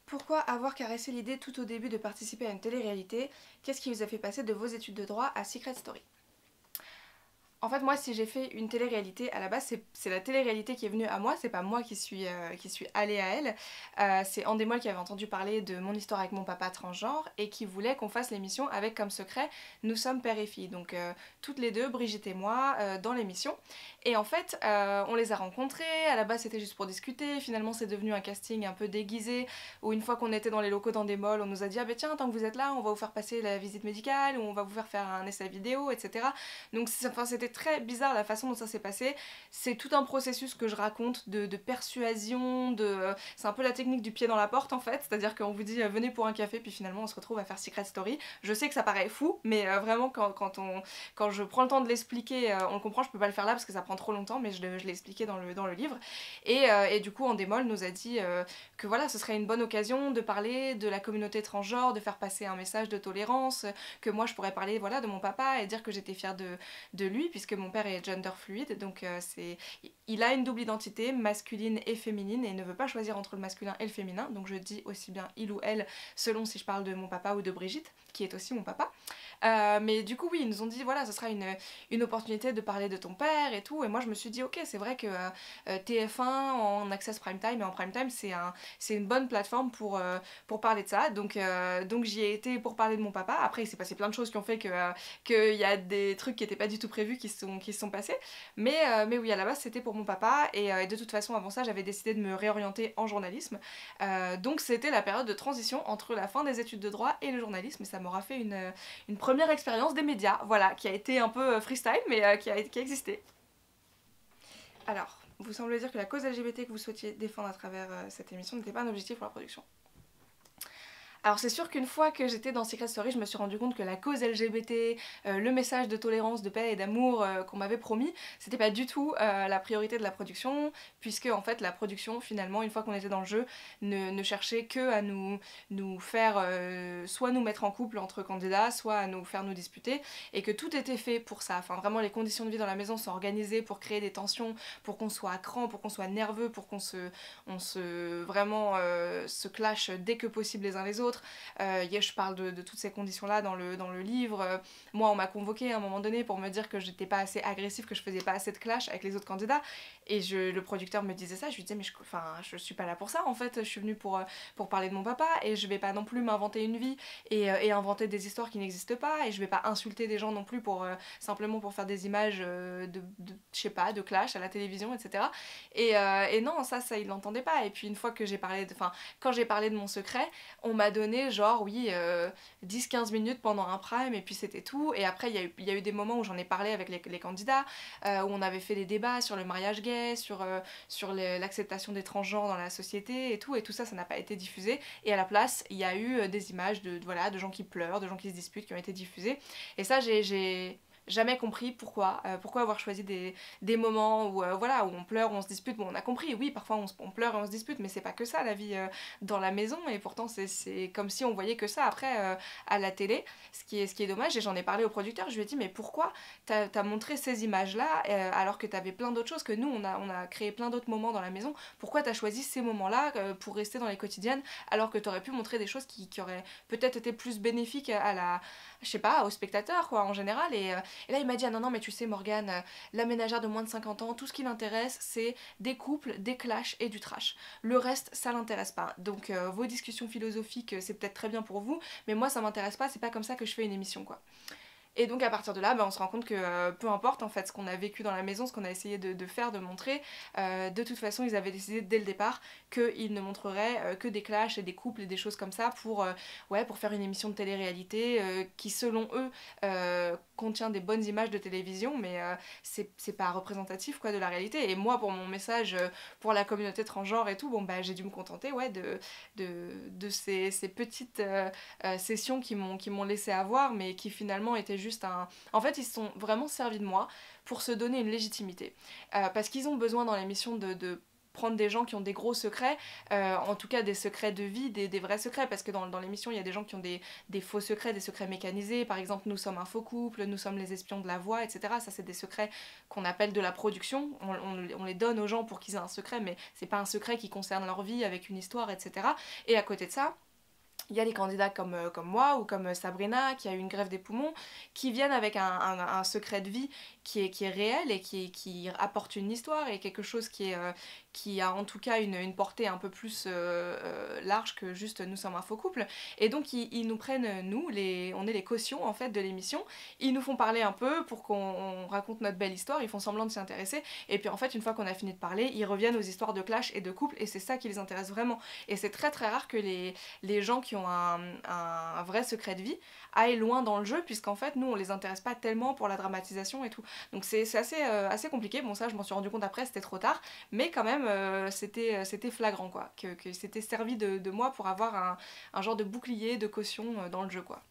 Pourquoi avoir caressé l'idée tout au début de participer à une télé-réalité? Qu'est-ce qui vous a fait passer de vos études de droit à Secret Story? En fait, moi, si j'ai fait une télé-réalité, à la base, c'est la télé-réalité qui est venue à moi, c'est pas moi qui suis allée à elle. C'est Andemol qui avait entendu parler de mon histoire avec mon papa transgenre et qui voulait qu'on fasse l'émission avec comme secret Nous sommes père et fille. Donc, toutes les deux, Brigitte et moi, dans l'émission. Et en fait, on les a rencontrés. À la base, c'était juste pour discuter. Finalement, c'est devenu un casting un peu déguisé où, une fois qu'on était dans les locaux d'Andemol, on nous a dit: ah ben tiens, tant que vous êtes là, on va vous faire passer la visite médicale ou on va vous faire un essai vidéo, etc. Donc, c'était très bizarre la façon dont ça s'est passé. C'est tout un processus que je raconte de persuasion, c'est un peu la technique du pied dans la porte en fait, c'est-à-dire qu'on vous dit venez pour un café, puis finalement on se retrouve à faire Secret Story. Je sais que ça paraît fou, mais vraiment quand je prends le temps de l'expliquer, on le comprend. Je peux pas le faire là parce que ça prend trop longtemps, mais je l'ai expliqué dans le livre. Et du coup, Andemol nous a dit que voilà, ce serait une bonne occasion de parler de la communauté transgenre, de faire passer un message de tolérance, que moi je pourrais parler voilà, de mon papa et dire que j'étais fière de lui, puisque mon père est gender fluide, donc il a une double identité, masculine et féminine, et il ne veut pas choisir entre le masculin et le féminin, donc je dis aussi bien il ou elle, selon si je parle de mon papa ou de Brigitte, qui est aussi mon papa. Mais du coup, oui, ils nous ont dit, voilà, ce sera une opportunité de parler de ton père et tout, et moi je me suis dit, ok, c'est vrai que TF1 en access prime time, et en prime time, c'est une bonne plateforme pour parler de ça, donc j'y ai été pour parler de mon papa. Après, il s'est passé plein de choses qui ont fait qu'il y a des trucs qui n'étaient pas du tout prévus qui se sont passés, mais oui, à la base, c'était pour mon papa, et de toute façon, avant ça, j'avais décidé de me réorienter en journalisme, donc c'était la période de transition entre la fin des études de droit et le journalisme, et ça m'aura fait une première expérience des médias, voilà, qui a été un peu freestyle, mais qui a existé. Alors, vous semblez dire que la cause LGBT que vous souhaitiez défendre à travers cette émission n'était pas un objectif pour la production. Alors c'est sûr qu'une fois que j'étais dans Secret Story, je me suis rendu compte que la cause LGBT, le message de tolérance, de paix et d'amour qu'on m'avait promis, c'était pas du tout la priorité de la production, puisque en fait la production finalement, une fois qu'on était dans le jeu, ne cherchait que à nous faire soit nous mettre en couple entre candidats, soit à nous faire nous disputer, et que tout était fait pour ça. Enfin vraiment les conditions de vie dans la maison sont organisées pour créer des tensions, pour qu'on soit à cran, pour qu'on soit nerveux, pour qu'on vraiment se clash dès que possible les uns les autres. Je parle de toutes ces conditions-là dans le livre. Moi, on m'a convoqué à un moment donné pour me dire que j'étais pas assez agressive, que je faisais pas assez de clash avec les autres candidats. Et le producteur me disait ça, je lui disais, mais je suis pas là pour ça en fait, je suis venue pour parler de mon papa et je vais pas non plus m'inventer une vie et inventer des histoires qui n'existent pas, et je vais pas insulter des gens non plus simplement pour faire des images je sais pas, de clash à la télévision, etc. Et non, ça il l'entendait pas. Et puis une fois que quand j'ai parlé de mon secret, on m'a donné genre, oui, 10-15 minutes pendant un prime, et puis c'était tout. Et après, il y a eu des moments où j'en ai parlé avec les candidats, où on avait fait des débats sur le mariage gay, sur l'acceptation des transgenres dans la société, et tout ça, ça n'a pas été diffusé. Et à la place, il y a eu des images voilà, de gens qui pleurent, de gens qui se disputent, qui ont été diffusées. Et ça, j'ai jamais compris pourquoi avoir choisi des moments où, voilà, où on pleure, où on se dispute. Bon, on a compris, oui, parfois on pleure et on se dispute, mais c'est pas que ça la vie dans la maison, et pourtant c'est comme si on voyait que ça après à la télé, ce qui est dommage. Et j'en ai parlé au producteur, je lui ai dit, mais pourquoi t'as montré ces images-là alors que t'avais plein d'autres choses, que nous on a créé plein d'autres moments dans la maison, pourquoi t'as choisi ces moments-là pour rester dans les quotidiennes, alors que t'aurais pu montrer des choses qui auraient peut-être été plus bénéfiques je sais pas, aux spectateurs quoi en général. Et là il m'a dit, ah non non, mais tu sais Morgane, la ménagère de moins de 50 ans, tout ce qui l'intéresse c'est des couples, des clashs et du trash. Le reste ça l'intéresse pas. Donc vos discussions philosophiques c'est peut-être très bien pour vous, mais moi ça m'intéresse pas, c'est pas comme ça que je fais une émission quoi. Et donc à partir de là, on se rend compte que peu importe en fait ce qu'on a vécu dans la maison, ce qu'on a essayé de faire, de montrer, de toute façon ils avaient décidé dès le départ qu'ils ne montreraient que des clashs et des couples et des choses comme ça pour faire une émission de télé-réalité qui selon eux contient des bonnes images de télévision, mais c'est pas représentatif quoi de la réalité. Et moi pour mon message pour la communauté transgenre et tout, j'ai dû me contenter de ces petites sessions qui m'ont laissé avoir, mais qui finalement étaient juste En fait, ils se sont vraiment servis de moi pour se donner une légitimité. Parce qu'ils ont besoin dans l'émission prendre des gens qui ont des gros secrets, en tout cas des secrets de vie, des vrais secrets, parce que dans l'émission il y a des gens qui ont des faux secrets, des secrets mécanisés, par exemple nous sommes un faux couple, nous sommes les espions de la voix, etc. Ça c'est des secrets qu'on appelle de la production, on les donne aux gens pour qu'ils aient un secret, mais c'est pas un secret qui concerne leur vie avec une histoire, etc. Et à côté de ça, il y a les candidats comme moi ou comme Sabrina qui a eu une greffe des poumons qui viennent avec un secret de vie qui est réel et qui apporte une histoire et quelque chose qui a en tout cas une portée un peu plus large que juste nous sommes un faux couple. Et donc ils nous prennent, nous, on est les cautions en fait de l'émission, ils nous font parler un peu pour qu'on raconte notre belle histoire, ils font semblant de s'y intéresser et puis en fait une fois qu'on a fini de parler, ils reviennent aux histoires de clash et de couple et c'est ça qui les intéresse vraiment. Et c'est très très rare que les gens qui ont un vrai secret de vie aillent loin dans le jeu puisqu'en fait nous on les intéresse pas tellement pour la dramatisation et tout. Donc c'est assez compliqué, bon ça je m'en suis rendu compte après, c'était trop tard, mais quand même c'était flagrant quoi, que c'était servi de moi pour avoir un genre de bouclier, de caution dans le jeu quoi.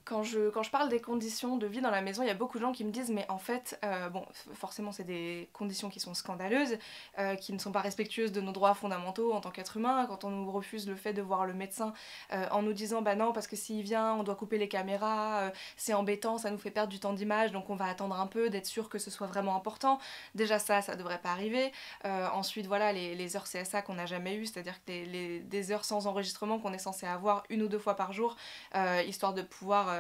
Quand je parle des conditions de vie dans la maison, il y a beaucoup de gens qui me disent mais en fait, bon, forcément c'est des conditions qui sont scandaleuses, qui ne sont pas respectueuses de nos droits fondamentaux en tant qu'être humain, quand on nous refuse le fait de voir le médecin en nous disant bah non parce que s'il vient on doit couper les caméras, c'est embêtant, ça nous fait perdre du temps d'image donc on va attendre un peu d'être sûr que ce soit vraiment important. Déjà ça devrait pas arriver. Ensuite voilà les heures CSA qu'on n'a jamais eues, c'est-à-dire que des heures sans enregistrement qu'on est censé avoir 1 ou 2 fois par jour, histoire de pouvoir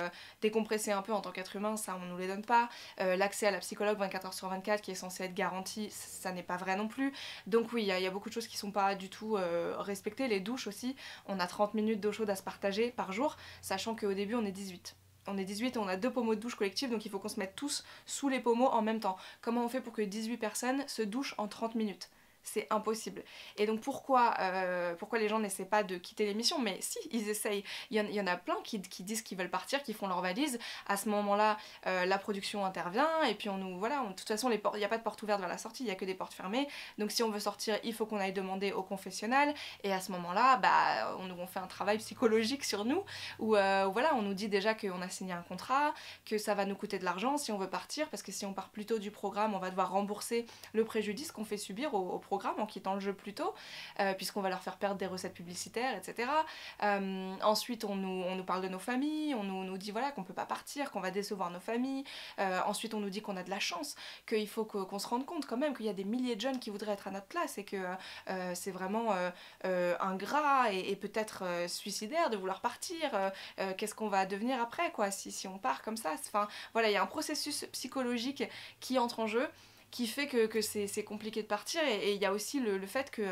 décompresser un peu en tant qu'être humain, ça on nous les donne pas. L'accès à la psychologue 24h/24 qui est censé être garanti, ça n'est pas vrai non plus. Donc oui, il y a beaucoup de choses qui sont pas du tout respectées. Les douches aussi, on a 30 minutes d'eau chaude à se partager par jour, sachant qu'au début on est 18. On est 18 et on a 2 pommeaux de douche collectifs, donc il faut qu'on se mette tous sous les pommeaux en même temps. Comment on fait pour que 18 personnes se douchent en 30 minutes ? C'est impossible. Et donc pourquoi les gens n'essaient pas de quitter l'émission? Mais si, ils essayent. Il y en a plein qui disent qu'ils veulent partir, qui font leur valise. À ce moment-là, la production intervient et puis de toute façon, il n'y a pas de porte ouverte vers la sortie, il n'y a que des portes fermées. Donc si on veut sortir, il faut qu'on aille demander au confessionnal. Et à ce moment-là, bah, on fait un travail psychologique sur nous où voilà, on nous dit déjà qu'on a signé un contrat, que ça va nous coûter de l'argent si on veut partir, parce que si on part plus tôt du programme, on va devoir rembourser le préjudice qu'on fait subir au programme en quittant le jeu plus tôt, puisqu'on va leur faire perdre des recettes publicitaires, etc. Ensuite, on nous parle de nos familles, on nous dit voilà, qu'on peut pas partir, qu'on va décevoir nos familles. Ensuite, on nous dit qu'on a de la chance, qu'il faut qu'on se rende compte quand même qu'il y a des milliers de jeunes qui voudraient être à notre place et que c'est vraiment ingrat et peut-être suicidaire de vouloir partir. Qu'est-ce qu'on va devenir après, quoi, si on part comme ça? Enfin, voilà, il y a un processus psychologique qui entre en jeu qui fait que c'est compliqué de partir et il y a aussi le fait que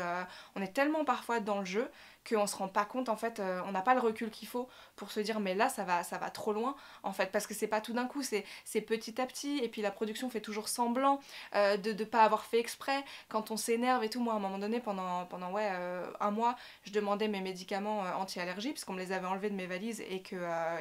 on est tellement parfois dans le jeu qu'on se rend pas compte en fait, on n'a pas le recul qu'il faut pour se dire mais là ça va trop loin en fait, parce que c'est pas tout d'un coup, c'est petit à petit et puis la production fait toujours semblant de pas avoir fait exprès quand on s'énerve et tout. Moi à un moment donné pendant ouais, un mois je demandais mes médicaments anti-allergie parce qu'on me les avait enlevés de mes valises et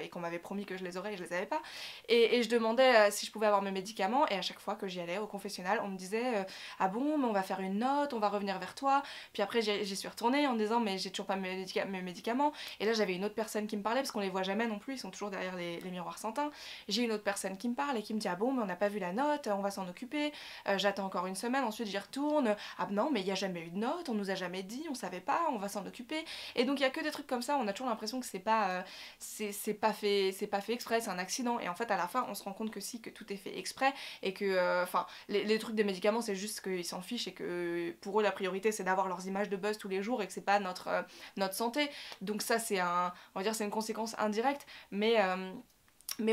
qu'on m'avait promis que je les aurais et je les avais pas et je demandais si je pouvais avoir mes médicaments et à chaque fois que j'y allais au confessionnal on me disait ah bon mais on va faire une note, on va revenir vers toi. Puis après j'y suis retournée en me disant mais j'ai toujours pas mes médicaments et là j'avais une autre personne qui me parlait parce qu'on les voit jamais non plus, ils sont toujours derrière les miroirs sans teint. J'ai une autre personne qui me parle et qui me dit ah bon mais on n'a pas vu la note, on va s'en occuper, j'attends encore une semaine, ensuite j'y retourne, ah non mais il n'y a jamais eu de note, on nous a jamais dit, on savait pas, on va s'en occuper. Et donc il y a que des trucs comme ça, on a toujours l'impression que c'est pas fait exprès, c'est un accident et en fait à la fin on se rend compte que si, que tout est fait exprès et que enfin les trucs des médicaments c'est juste qu'ils s'en fichent et que pour eux la priorité c'est d'avoir leurs images de buzz tous les jours et que c'est pas notre santé. Donc ça c'est on va dire c'est une conséquence indirecte, mais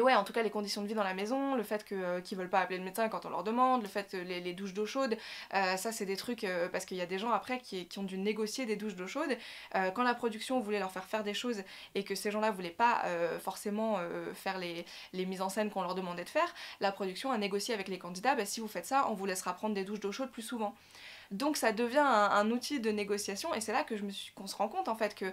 ouais, en tout cas, les conditions de vie dans la maison, le fait qu'ils veulent pas appeler le médecin quand on leur demande, le fait que les douches d'eau chaude, ça c'est des trucs, parce qu'il y a des gens après qui ont dû négocier des douches d'eau chaude. Quand la production voulait leur faire des choses et que ces gens-là voulaient pas forcément faire les mises en scène qu'on leur demandait de faire, la production a négocié avec les candidats, bah, si vous faites ça, on vous laissera prendre des douches d'eau chaude plus souvent. Donc ça devient un outil de négociation et c'est là que qu'on se rend compte en fait que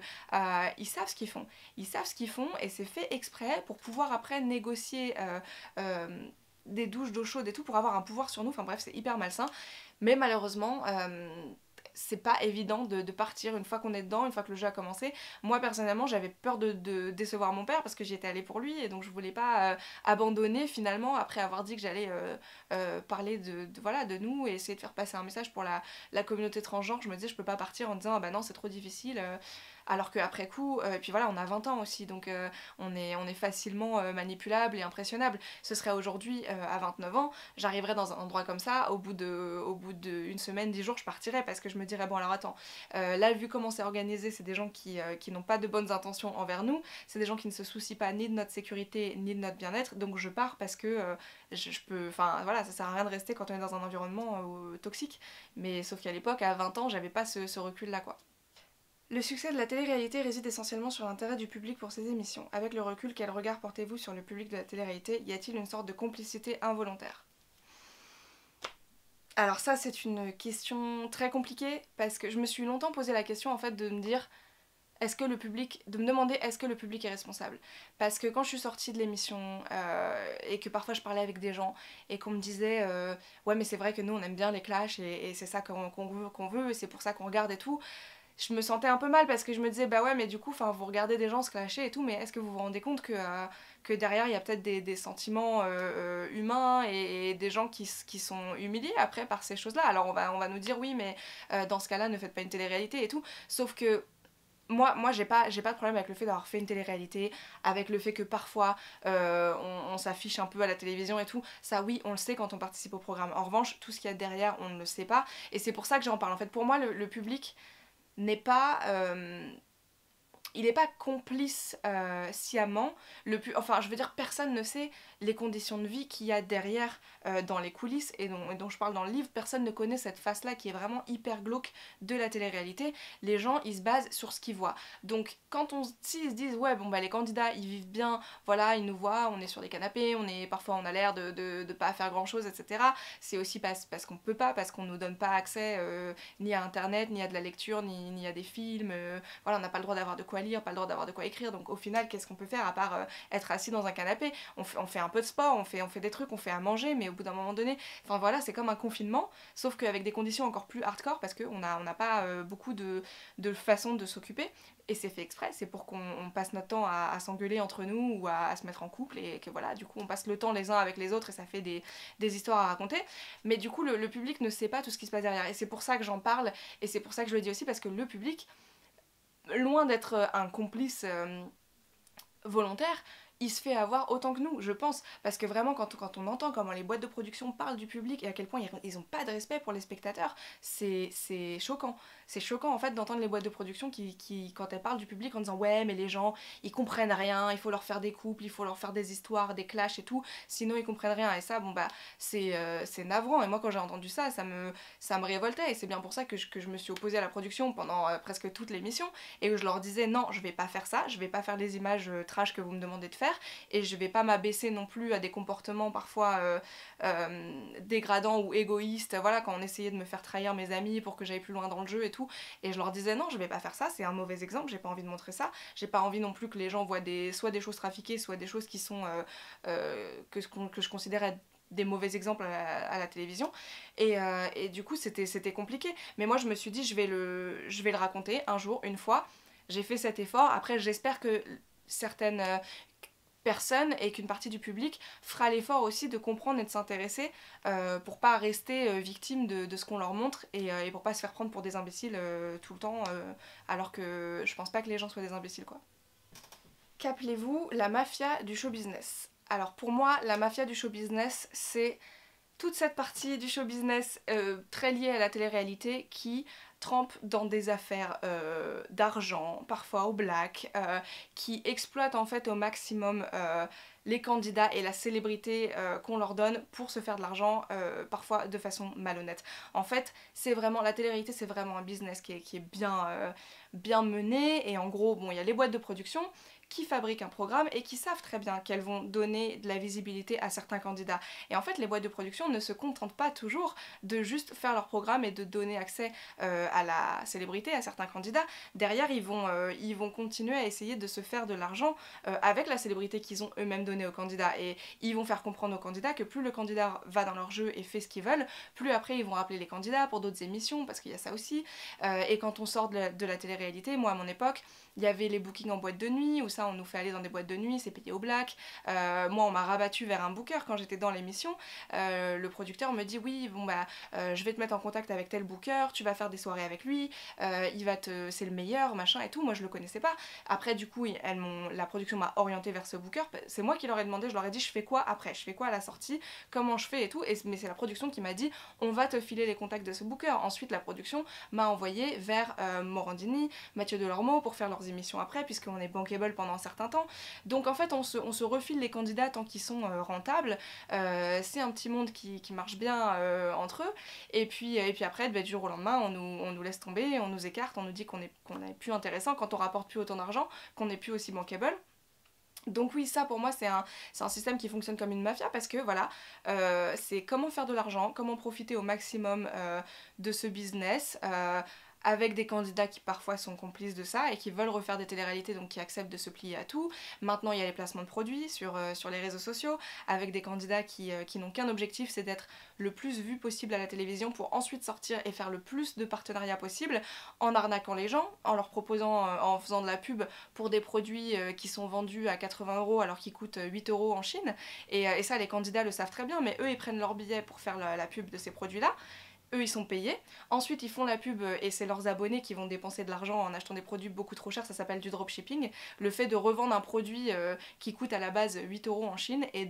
ils savent ce qu'ils font. Ils savent ce qu'ils font et c'est fait exprès pour pouvoir après négocier des douches d'eau chaude et tout pour avoir un pouvoir sur nous. Enfin bref, c'est hyper malsain. Mais malheureusement, c'est pas évident de partir une fois qu'on est dedans, une fois que le jeu a commencé. Moi personnellement j'avais peur de décevoir mon père parce que j'y étais allée pour lui et donc je voulais pas abandonner finalement après avoir dit que j'allais parler voilà, de nous et essayer de faire passer un message pour la communauté transgenre. Je me disais je peux pas partir en disant ah bah non c'est trop difficile alors qu'après coup, puis voilà on a 20 ans aussi donc on est facilement manipulable et impressionnable. Ce serait aujourd'hui à 29 ans, j'arriverais dans un endroit comme ça, au bout d'une semaine, 10 jours je partirais parce que je me dirais bon alors attends, là vu comment c'est organisé c'est des gens qui n'ont pas de bonnes intentions envers nous, c'est des gens qui ne se soucient pas ni de notre sécurité ni de notre bien-être, donc je pars parce que je peux, enfin voilà ça sert à rien de rester quand on est dans un environnement toxique, mais sauf qu'à l'époque à 20 ans j'avais pas ce recul là quoi. Le succès de la télé-réalité réside essentiellement sur l'intérêt du public pour ces émissions. Avec le recul, quel regard portez-vous sur le public de la télé-réalité? Y a-t-il une sorte de complicité involontaire? Alors ça c'est une question très compliquée parce que je me suis longtemps posé la question en fait de me dire de me demander est-ce que le public est responsable. Parce que quand je suis sortie de l'émission et que parfois je parlais avec des gens et qu'on me disait ouais mais c'est vrai que nous on aime bien les clashs et c'est ça qu'on veut et c'est pour ça qu'on regarde et tout, je me sentais un peu mal parce que je me disais bah ouais mais du coup vous regardez des gens se clasher et tout mais est-ce que vous vous rendez compte que derrière il y a peut-être des sentiments humains et des gens qui sont humiliés après par ces choses là. Alors on va nous dire oui mais dans ce cas là ne faites pas une télé-réalité et tout, sauf que moi j'ai pas de problème avec le fait d'avoir fait une télé-réalité, avec le fait que parfois on s'affiche un peu à la télévision et tout, ça oui on le sait quand on participe au programme. En revanche tout ce qu'il y a derrière on ne le sait pas et c'est pour ça que j'en parle. En fait pour moi le public n'est pas il n'est pas complice sciemment. Enfin, je veux dire, personne ne sait les conditions de vie qu'il y a derrière dans les coulisses et dont je parle dans le livre. Personne ne connaît cette face-là qui est vraiment hyper glauque de la télé-réalité. Les gens, ils se basent sur ce qu'ils voient. Donc, s'ils se disent, ouais, bon, bah, les candidats, ils vivent bien, voilà, ils nous voient, on est sur des canapés, parfois on a l'air de pas faire grand-chose, etc. C'est aussi parce qu'on peut pas, parce qu'on nous donne pas accès ni à Internet, ni à de la lecture, ni à des films. Voilà, on n'a pas le droit d'avoir de quoi lire, pas le droit d'avoir de quoi écrire, donc au final qu'est-ce qu'on peut faire à part être assis dans un canapé? On fait un peu de sport, on fait des trucs, on fait à manger, mais au bout d'un moment donné, enfin voilà, c'est comme un confinement, sauf qu'avec des conditions encore plus hardcore parce qu'on n'a pas beaucoup de façons de s'occuper, et c'est fait exprès, c'est pour qu'on passe notre temps à s'engueuler entre nous ou à se mettre en couple, et que voilà, du coup on passe le temps les uns avec les autres et ça fait des histoires à raconter, mais du coup le public ne sait pas tout ce qui se passe derrière, et c'est pour ça que j'en parle, et c'est pour ça que je le dis aussi, parce que le public, loin d'être un complice volontaire, il se fait avoir autant que nous, je pense. Parce que vraiment, quand on entend comment les boîtes de production parlent du public et à quel point ils ont pas de respect pour les spectateurs, c'est choquant. C'est choquant en fait d'entendre les boîtes de production qui, quand elles parlent du public en disant ouais mais les gens ils comprennent rien, il faut leur faire des couples, il faut leur faire des histoires, des clashs et tout, sinon ils comprennent rien. Et ça bon bah c'est navrant, et moi quand j'ai entendu ça, ça me révoltait, et c'est bien pour ça que je me suis opposée à la production pendant presque toute l'émission, et où je leur disais non je vais pas faire ça, je vais pas faire les images trash que vous me demandez de faire, et je vais pas m'abaisser non plus à des comportements parfois dégradants ou égoïstes, voilà, quand on essayait de me faire trahir mes amis pour que j'aille plus loin dans le jeu et tout, et je leur disais non je vais pas faire ça, c'est un mauvais exemple, j'ai pas envie de montrer ça, j'ai pas envie non plus que les gens voient soit des choses trafiquées, soit des choses qui sont que je considère être des mauvais exemples à la télévision, et du coup c'était compliqué, mais moi je me suis dit je vais le raconter un jour, une fois, j'ai fait cet effort, après j'espère que certaines personne et qu'une partie du public fera l'effort aussi de comprendre et de s'intéresser pour pas rester victime de ce qu'on leur montre, et pour pas se faire prendre pour des imbéciles tout le temps, alors que je pense pas que les gens soient des imbéciles quoi. Qu'appelez-vous la mafia du show business? Alors pour moi la mafia du show business c'est toute cette partie du show business très liée à la télé-réalité qui trempe dans des affaires d'argent, parfois au black, qui exploitent en fait au maximum les candidats et la célébrité qu'on leur donne pour se faire de l'argent, parfois de façon malhonnête. En fait, c'est vraiment, la télé-réalité c'est vraiment un business qui est bien mené, et en gros, bon, il y a les boîtes de production qui fabriquent un programme et qui savent très bien qu'elles vont donner de la visibilité à certains candidats. Et en fait, les boîtes de production ne se contentent pas toujours de juste faire leur programme et de donner accès à la célébrité, à certains candidats. Derrière, ils vont continuer à essayer de se faire de l'argent avec la célébrité qu'ils ont eux-mêmes donnée donner aux candidats. Et ils vont faire comprendre aux candidats que plus le candidat va dans leur jeu et fait ce qu'ils veulent, plus après ils vont rappeler les candidats pour d'autres émissions, parce qu'il y a ça aussi. Et quand on sort de la télé-réalité, moi à mon époque, il y avait les bookings en boîte de nuit, où ça on nous fait aller dans des boîtes de nuit, c'est payé au black. Moi on m'a rabattu vers un booker quand j'étais dans l'émission. Le producteur me dit oui, bon bah je vais te mettre en contact avec tel booker, tu vas faire des soirées avec lui, c'est le meilleur, machin et tout. Moi je le connaissais pas. Après du coup la production m'a orientée vers ce booker. C'est moi qui leur ai demandé, je leur ai dit je fais quoi après, je fais quoi à la sortie, comment je fais et tout. Mais c'est la production qui m'a dit on va te filer les contacts de ce booker. Ensuite la production m'a envoyé vers Morandini, Mathieu Delormeau pour faire leurs émissions après, puisqu'on est bankable pendant un certain temps. Donc en fait on se refile les candidats tant qu'ils sont rentables. C'est un petit monde qui marche bien entre eux. Et puis après, du jour au lendemain, on nous laisse tomber, on nous écarte, on nous dit qu'on n'est plus intéressant quand on rapporte plus autant d'argent, qu'on n'est plus aussi bankable. Donc oui, ça pour moi c'est un système qui fonctionne comme une mafia parce que voilà, c'est comment faire de l'argent, comment profiter au maximum de ce business, avec des candidats qui parfois sont complices de ça et qui veulent refaire des téléréalités, donc qui acceptent de se plier à tout. Maintenant il y a les placements de produits sur les réseaux sociaux, avec des candidats qui n'ont qu'un objectif, c'est d'être le plus vu possible à la télévision pour ensuite sortir et faire le plus de partenariats possible, en arnaquant les gens, en leur proposant, en faisant de la pub pour des produits qui sont vendus à 80 € alors qu'ils coûtent 8 € en Chine. Et ça les candidats le savent très bien, mais eux ils prennent leur billet pour faire la pub de ces produits-là. Eux ils sont payés, ensuite ils font la pub et c'est leurs abonnés qui vont dépenser de l'argent en achetant des produits beaucoup trop chers, ça s'appelle du dropshipping, le fait de revendre un produit qui coûte à la base 8 € en Chine et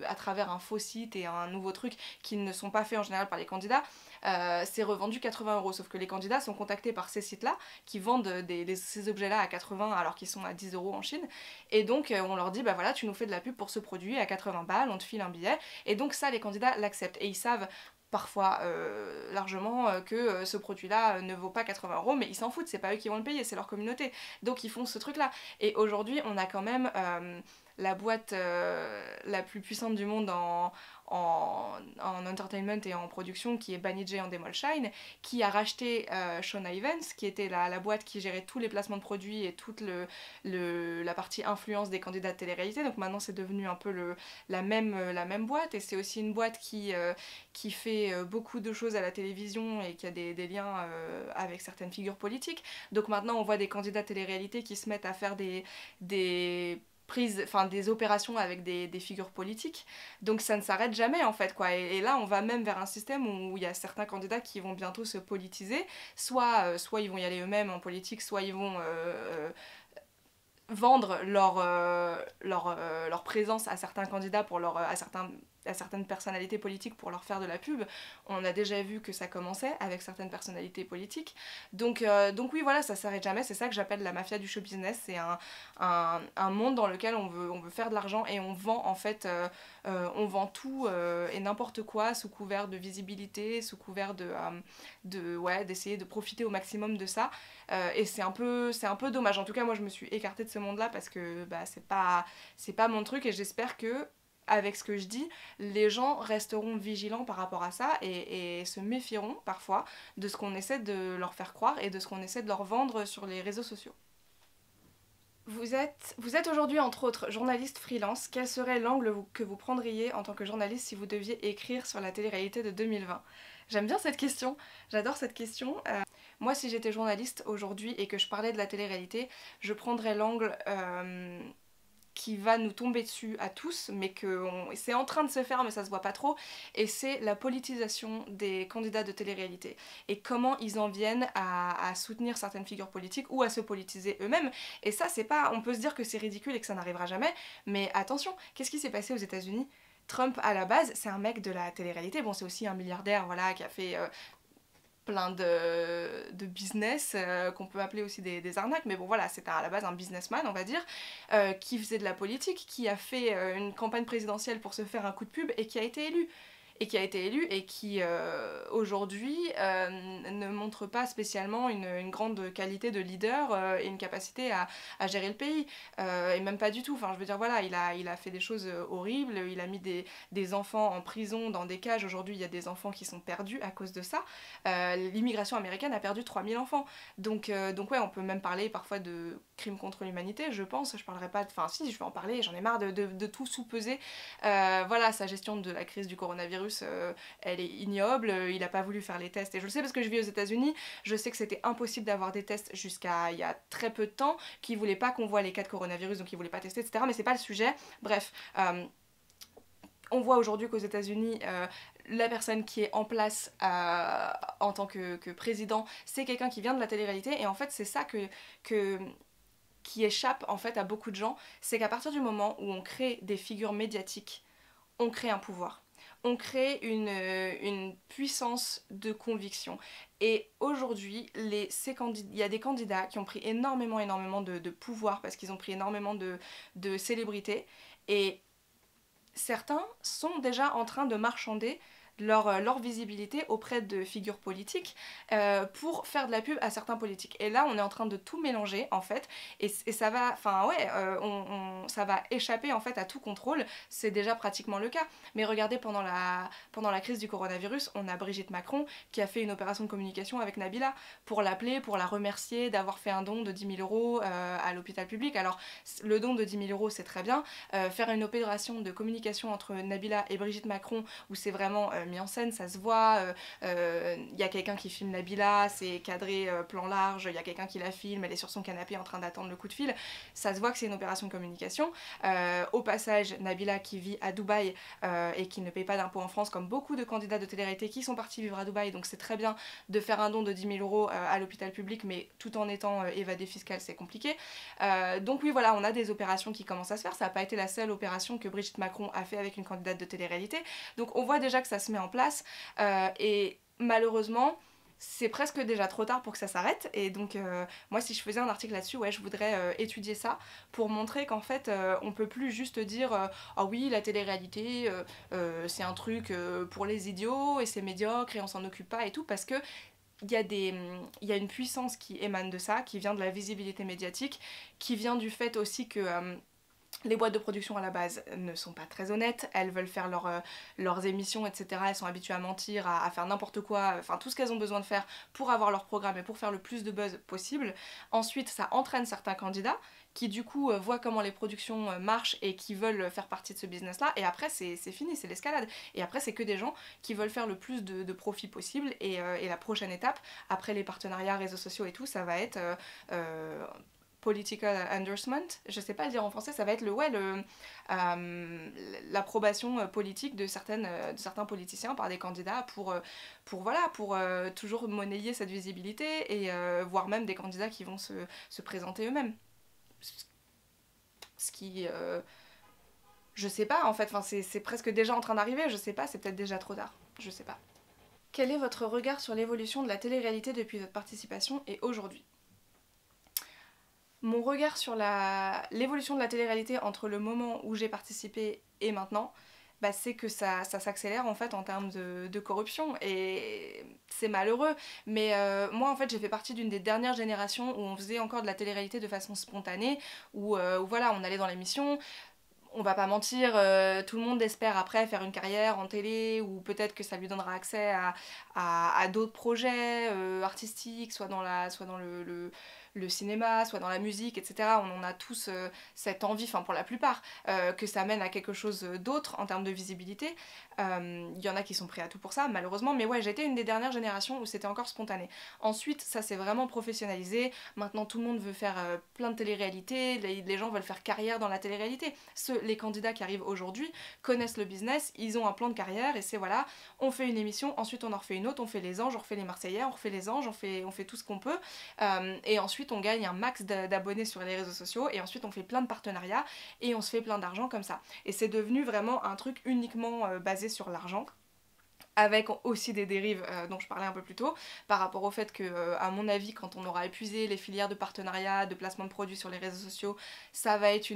à travers un faux site et un nouveau truc qui ne sont pas faits en général par les candidats, c'est revendu 80 €, sauf que les candidats sont contactés par ces sites-là qui vendent ces objets-là à 80 alors qu'ils sont à 10 € en Chine, et donc on leur dit bah voilà tu nous fais de la pub pour ce produit à 80 balles, on te file un billet, et donc ça les candidats l'acceptent et ils savent parfois largement que ce produit-là ne vaut pas 80 €, mais ils s'en foutent, c'est pas eux qui vont le payer, c'est leur communauté. Donc ils font ce truc-là. Et aujourd'hui, on a quand même la boîte la plus puissante du monde en entertainment et en production, qui est Banijay Endemol-Shine, qui a racheté Shona Events, qui était la boîte qui gérait tous les placements de produits et toute la partie influence des candidats de télé-réalité. Donc maintenant c'est devenu un peu la même boîte, et c'est aussi une boîte qui fait beaucoup de choses à la télévision et qui a des liens avec certaines figures politiques. Donc maintenant on voit des candidats de télé-réalité qui se mettent à faire des opérations avec des figures politiques, donc ça ne s'arrête jamais en fait quoi, et là on va même vers un système où il y a certains candidats qui vont bientôt se politiser, soit ils vont y aller eux-mêmes en politique, soit ils vont vendre leur présence à certains candidats à certaines personnalités politiques pour leur faire de la pub. On a déjà vu que ça commençait avec certaines personnalités politiques. Donc oui, voilà, ça s'arrête jamais. C'est ça que j'appelle la mafia du show business. C'est un monde dans lequel on veut faire de l'argent et on vend en fait, on vend tout et n'importe quoi sous couvert de visibilité, sous couvert d'essayer de profiter au maximum de ça. Et c'est un peu dommage. En tout cas, moi je me suis écartée de ce monde-là parce que c'est pas mon truc, et j'espère que avec ce que je dis, les gens resteront vigilants par rapport à ça et se méfieront parfois de ce qu'on essaie de leur faire croire et de ce qu'on essaie de leur vendre sur les réseaux sociaux. Vous êtes aujourd'hui entre autres journaliste freelance. Quel serait l'angle que vous prendriez en tant que journaliste si vous deviez écrire sur la télé-réalité de 2020 ? J'aime bien cette question, j'adore cette question. Moi si j'étais journaliste aujourd'hui et que je parlais de la télé-réalité, je prendrais l'angle qui va nous tomber dessus à tous, mais c'est en train de se faire mais ça se voit pas trop, et c'est la politisation des candidats de télé-réalité et comment ils en viennent à soutenir certaines figures politiques ou à se politiser eux-mêmes. Et ça c'est pas, on peut se dire que c'est ridicule et que ça n'arrivera jamais, mais attention, qu'est-ce qui s'est passé aux États-Unis ? Trump à la base c'est un mec de la télé-réalité, bon c'est aussi un milliardaire voilà qui a fait plein de business qu'on peut appeler aussi des arnaques, mais bon voilà, c'était à la base un businessman on va dire, qui faisait de la politique, qui a fait une campagne présidentielle pour se faire un coup de pub et qui a été élu. et qui a été élu et qui aujourd'hui ne montre pas spécialement une grande qualité de leader et une capacité à gérer le pays, et même pas du tout. Enfin, je veux dire, voilà, il a fait des choses horribles, il a mis des enfants en prison dans des cages. Aujourd'hui, il y a des enfants qui sont perdus à cause de ça. L'immigration américaine a perdu 3000 enfants. Donc ouais, on peut même parler parfois de crimes contre l'humanité, je pense. Je parlerai pas de... Enfin, si, je vais en parler, j'en ai marre de tout sous-peser. Voilà, sa gestion de la crise du coronavirus, elle est ignoble. Il a pas voulu faire les tests. Et je le sais parce que je vis aux États-Unis. Je sais que c'était impossible d'avoir des tests jusqu'à il y a très peu de temps, qu'il voulait pas qu'on voit les cas de coronavirus, donc il voulait pas tester, etc. Mais c'est pas le sujet. Bref. On voit aujourd'hui qu'aux États-Unis, la personne qui est en place en tant que président, c'est quelqu'un qui vient de la télé-réalité, et en fait c'est ça qui échappe en fait à beaucoup de gens, c'est qu'à partir du moment où on crée des figures médiatiques, on crée un pouvoir. On crée une puissance de conviction. Et aujourd'hui, il y a des candidats qui ont pris énormément de pouvoir parce qu'ils ont pris énormément de célébrité, et certains sont déjà en train de marchander leur visibilité auprès de figures politiques pour faire de la pub à certains politiques. Et là, on est en train de tout mélanger, en fait, et ça va, enfin ouais, ça va échapper en fait à tout contrôle. C'est déjà pratiquement le cas. Mais regardez, pendant la crise du coronavirus, on a Brigitte Macron qui a fait une opération de communication avec Nabila pour l'appeler, pour la remercier d'avoir fait un don de 10 000 € à l'hôpital public. Alors, le don de 10 000 € c'est très bien. Faire une opération de communication entre Nabila et Brigitte Macron où c'est vraiment mis en scène, ça se voit, y a quelqu'un qui filme Nabila, c'est cadré plan large, il y a quelqu'un qui la filme, elle est sur son canapé en train d'attendre le coup de fil, ça se voit que c'est une opération de communication. Au passage, Nabila qui vit à Dubaï et qui ne paye pas d'impôts en France, comme beaucoup de candidats de télé-réalité qui sont partis vivre à Dubaï, donc c'est très bien de faire un don de 10 000 € à l'hôpital public, mais tout en étant évadé fiscal, c'est compliqué. Donc oui, voilà, on a des opérations qui commencent à se faire. Ça n'a pas été la seule opération que Brigitte Macron a fait avec une candidate de télé-réalité, donc on voit déjà que ça se met en place, et malheureusement c'est presque déjà trop tard pour que ça s'arrête. Et donc moi, si je faisais un article là-dessus, ouais, je voudrais étudier ça pour montrer qu'en fait on peut plus juste dire ah oui, la télé-réalité c'est un truc pour les idiots et c'est médiocre et on s'en occupe pas et tout, parce que il y a une puissance qui émane de ça, qui vient de la visibilité médiatique, qui vient du fait aussi que les boîtes de production à la base ne sont pas très honnêtes, elles veulent faire leurs émissions, etc. Elles sont habituées à mentir, à faire n'importe quoi, enfin tout ce qu'elles ont besoin de faire pour avoir leur programme et pour faire le plus de buzz possible. Ensuite, ça entraîne certains candidats qui du coup voient comment les productions marchent et qui veulent faire partie de ce business-là, et après c'est fini, c'est l'escalade. Et après c'est que des gens qui veulent faire le plus de profit possible, et la prochaine étape, après les partenariats, réseaux sociaux et tout, ça va être... political endorsement, je sais pas le dire en français, ça va être l'approbation politique de certains politiciens par des candidats pour toujours monnayer cette visibilité, et voire même des candidats qui vont se présenter eux-mêmes. Ce qui... je sais pas en fait, enfin, c'est presque déjà en train d'arriver, je sais pas, c'est peut-être déjà trop tard, je sais pas. Quel est votre regard sur l'évolution de la télé-réalité depuis votre participation et aujourd'hui ? Mon regard sur l'évolution de la télé-réalité entre le moment où j'ai participé et maintenant, bah, c'est que ça s'accélère en fait en termes de corruption, et c'est malheureux, mais moi en fait j'ai fait partie d'une des dernières générations où on faisait encore de la télé-réalité de façon spontanée, où voilà, on allait dans l'émission. On va pas mentir, tout le monde espère après faire une carrière en télé, ou peut-être que ça lui donnera accès à d'autres projets artistiques, soit dans le cinéma, soit dans la musique, etc. On en a tous cette envie, enfin pour la plupart, que ça mène à quelque chose d'autre en termes de visibilité. Il y en a qui sont prêts à tout pour ça, malheureusement, mais ouais, j'étais une des dernières générations où c'était encore spontané. Ensuite, ça s'est vraiment professionnalisé. Maintenant, tout le monde veut faire plein de télé-réalité, les gens veulent faire carrière dans la télé-réalité. Les candidats qui arrivent aujourd'hui connaissent le business, ils ont un plan de carrière, et c'est voilà, on fait une émission, ensuite on en refait une autre, on fait les Anges, on refait les Marseillais, on refait les Anges, on fait tout ce qu'on peut, et ensuite on gagne un max d'abonnés sur les réseaux sociaux, et ensuite on fait plein de partenariats, et on se fait plein d'argent comme ça. Et c'est devenu vraiment un truc uniquement basé sur l'argent. avec aussi des dérives dont je parlais un peu plus tôt, par rapport au fait que, à mon avis, quand on aura épuisé les filières de partenariat, de placement de produits sur les réseaux sociaux, ça va être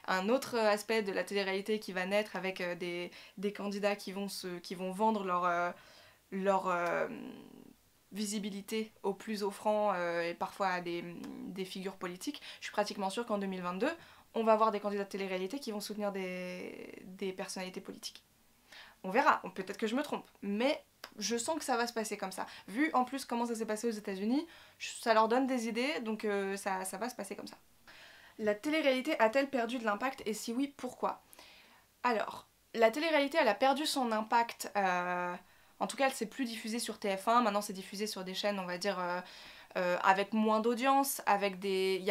un autre aspect de la télé-réalité qui va naître avec des candidats qui vont vendre leur visibilité au plus offrant et parfois à des figures politiques. Je suis pratiquement sûre qu'en 2022, on va avoir des candidats de télé-réalité qui vont soutenir des personnalités politiques. On verra, peut-être que je me trompe, mais je sens que ça va se passer comme ça. Vu en plus comment ça s'est passé aux États-Unis, ça leur donne des idées, donc ça va se passer comme ça. La télé-réalité a-t-elle perdu de l'impact et si oui, pourquoi? Alors, la télé-réalité, elle a perdu son impact. En tout cas, elle s'est plus diffusée sur TF1. Maintenant, c'est diffusé sur des chaînes, on va dire, avec moins d'audience, avec des.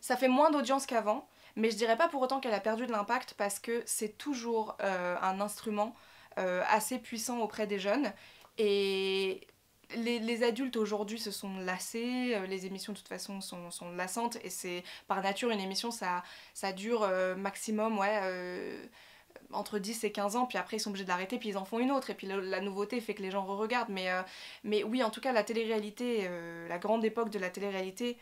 Ça fait moins d'audience qu'avant, mais je dirais pas pour autant qu'elle a perdu de l'impact parce que c'est toujours un instrument assez puissant auprès des jeunes. Et les adultes aujourd'hui se sont lassés, les émissions de toute façon sont lassantes et c'est par nature une émission ça dure maximum entre 10 et 15 ans, puis après ils sont obligés de l'arrêter, puis ils en font une autre, et puis la nouveauté fait que les gens re-regardent. Mais oui, en tout cas, la télé-réalité, la grande époque de la télé-réalité,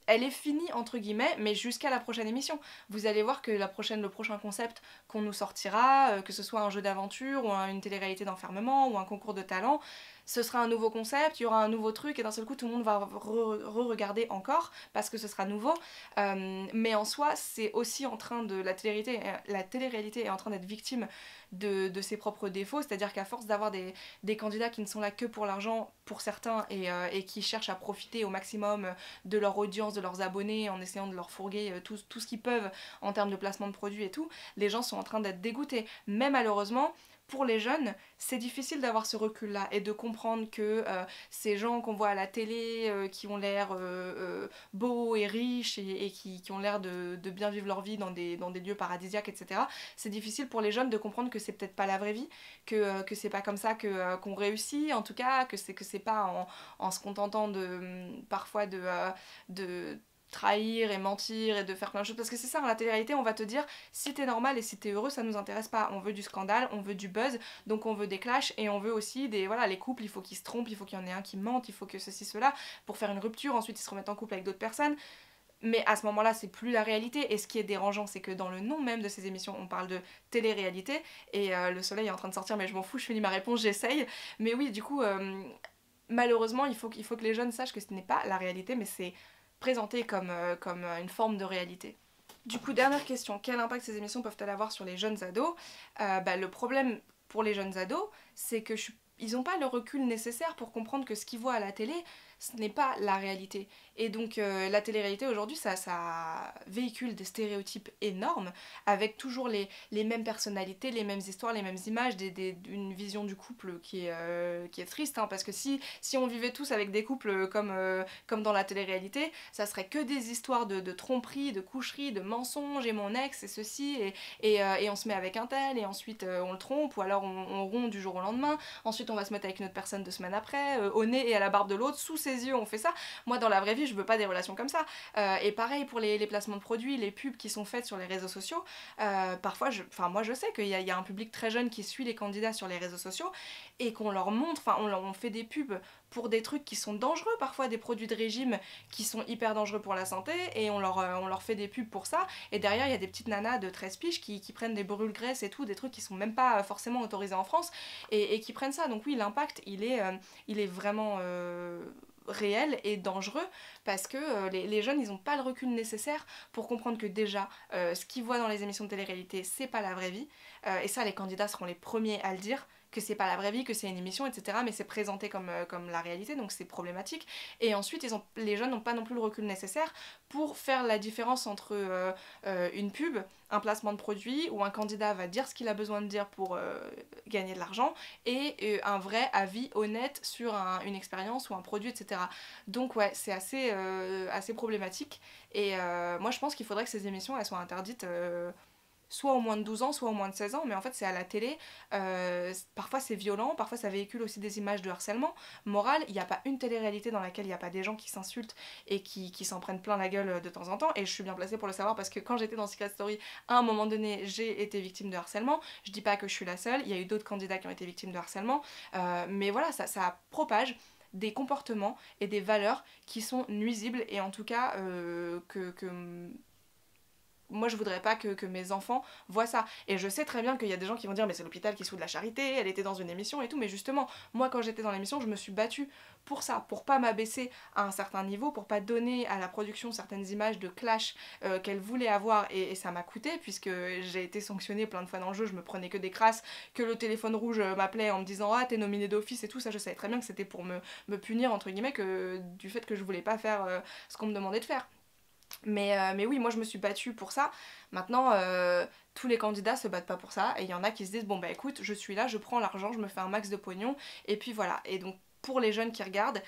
elle est finie entre guillemets, mais jusqu'à la prochaine émission. Vous allez voir que le prochain concept qu'on nous sortira, que ce soit un jeu d'aventure ou une télé-réalité d'enfermement ou un concours de talent, ce sera un nouveau concept, il y aura un nouveau truc et d'un seul coup tout le monde va re-regarder encore parce que ce sera nouveau. Mais en soi, c'est aussi en train de la télé-réalité est en train d'être victime de ses propres défauts, c'est-à-dire qu'à force d'avoir des candidats qui ne sont là que pour l'argent pour certains et qui cherchent à profiter au maximum de leur audience, de leurs abonnés en essayant de leur fourguer tout ce qu'ils peuvent en termes de placement de produits et tout, les gens sont en train d'être dégoûtés. Mais malheureusement, pour les jeunes, c'est difficile d'avoir ce recul-là et de comprendre que ces gens qu'on voit à la télé, qui ont l'air beaux et riches et qui ont l'air de bien vivre leur vie dans des lieux paradisiaques, etc., c'est difficile pour les jeunes de comprendre que c'est peut-être pas la vraie vie, que c'est pas comme ça qu'on réussit, en tout cas, que c'est pas en se contentant parfois de trahir et mentir et de faire plein de choses, parce que c'est ça, la télé-réalité, on va te dire si t'es normal et si t'es heureux, ça nous intéresse pas, on veut du scandale, on veut du buzz, donc on veut des clashs et on veut aussi les couples, il faut qu'ils se trompent, il faut qu'il y en ait un qui mente, il faut que ceci, cela, pour faire une rupture, ensuite ils se remettent en couple avec d'autres personnes. Mais à ce moment-là, c'est plus la réalité. Et ce qui est dérangeant, c'est que dans le nom même de ces émissions, on parle de télé-réalité. Et le soleil est en train de sortir, mais je m'en fous, je finis ma réponse, j'essaye. Mais oui, du coup, malheureusement, il faut que les jeunes sachent que ce n'est pas la réalité, mais c'est présenté comme une forme de réalité. Du coup, dernière question, quel impact ces émissions peuvent-elles avoir sur les jeunes ados? Le problème pour les jeunes ados, c'est que ils n'ont pas le recul nécessaire pour comprendre que ce qu'ils voient à la télé, ce n'est pas la réalité. Et donc la télé-réalité aujourd'hui, ça véhicule des stéréotypes énormes, avec toujours les mêmes personnalités, les mêmes histoires, les mêmes images, une vision du couple qui est triste, hein, parce que si on vivait tous avec des couples comme dans la télé-réalité, ça serait que des histoires de tromperie, de coucherie, de mensonges, et mon ex et ceci, et on se met avec un tel, et ensuite on le trompe, ou alors on rompt du jour au lendemain, ensuite on va se mettre avec une autre personne 2 semaines après, au nez et à la barbe de l'autre, sous ses yeux on fait ça. Moi dans la vraie vie je veux pas des relations comme ça. Et pareil pour les placements de produits, les pubs qui sont faites sur les réseaux sociaux, parfois moi je sais qu'il y a un public très jeune qui suit les candidats sur les réseaux sociaux et qu'on leur montre, on fait des pubs pour des trucs qui sont dangereux, parfois des produits de régime qui sont hyper dangereux pour la santé, et on leur fait des pubs pour ça, et derrière il y a des petites nanas de 13 piges qui prennent des brûle-graisses et tout, des trucs qui sont même pas forcément autorisés en France, et qui prennent ça. Donc oui, l'impact il est vraiment réel et dangereux, parce que les jeunes ils ont pas le recul nécessaire pour comprendre que déjà ce qu'ils voient dans les émissions de télé-réalité c'est pas la vraie vie, et ça les candidats seront les premiers à le dire, que c'est pas la vraie vie, que c'est une émission, etc. Mais c'est présenté comme la réalité, donc c'est problématique. Et ensuite, les jeunes n'ont pas non plus le recul nécessaire pour faire la différence entre une pub, un placement de produit, où un candidat va dire ce qu'il a besoin de dire pour gagner de l'argent, et un vrai avis honnête sur une expérience ou un produit, etc. Donc ouais, c'est assez problématique. Et moi, je pense qu'il faudrait que ces émissions, elles soient interdites soit au moins de 12 ans, soit au moins de 16 ans, mais en fait c'est à la télé, parfois c'est violent, parfois ça véhicule aussi des images de harcèlement moral, il n'y a pas une télé-réalité dans laquelle il n'y a pas des gens qui s'insultent et qui s'en prennent plein la gueule de temps en temps, et je suis bien placée pour le savoir parce que quand j'étais dans Secret Story, à un moment donné, j'ai été victime de harcèlement, je dis pas que je suis la seule, il y a eu d'autres candidats qui ont été victimes de harcèlement, mais voilà, ça propage des comportements et des valeurs qui sont nuisibles et en tout cas que moi je voudrais pas que mes enfants voient ça. Et je sais très bien qu'il y a des gens qui vont dire mais c'est l'hôpital qui se fout de la charité, elle était dans une émission et tout, mais justement, moi quand j'étais dans l'émission, je me suis battue pour ça, pour pas m'abaisser à un certain niveau, pour pas donner à la production certaines images de clash qu'elle voulait avoir et ça m'a coûté puisque j'ai été sanctionnée plein de fois dans le jeu, je me prenais que des crasses, que le téléphone rouge m'appelait en me disant ah t'es nominé d'office et tout, ça je savais très bien que c'était pour me punir entre guillemets que du fait que je voulais pas faire ce qu'on me demandait de faire. Mais oui, moi je me suis battue pour ça. Maintenant, tous les candidats se battent pas pour ça. Et il y en a qui se disent, bon bah écoute, je suis là, je prends l'argent, je me fais un max de pognon. Et puis voilà. Et donc pour les jeunes qui regardent,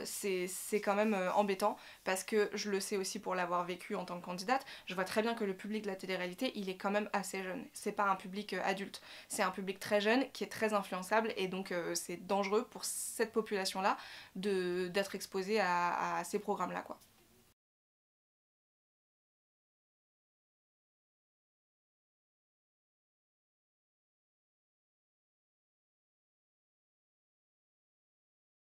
c'est quand même embêtant. Parce que je le sais aussi pour l'avoir vécu en tant que candidate. Je vois très bien que le public de la télé-réalité, il est quand même assez jeune. C'est pas un public adulte. C'est un public très jeune qui est très influençable. Et donc c'est dangereux pour cette population-là d'être exposée à ces programmes-là, quoi.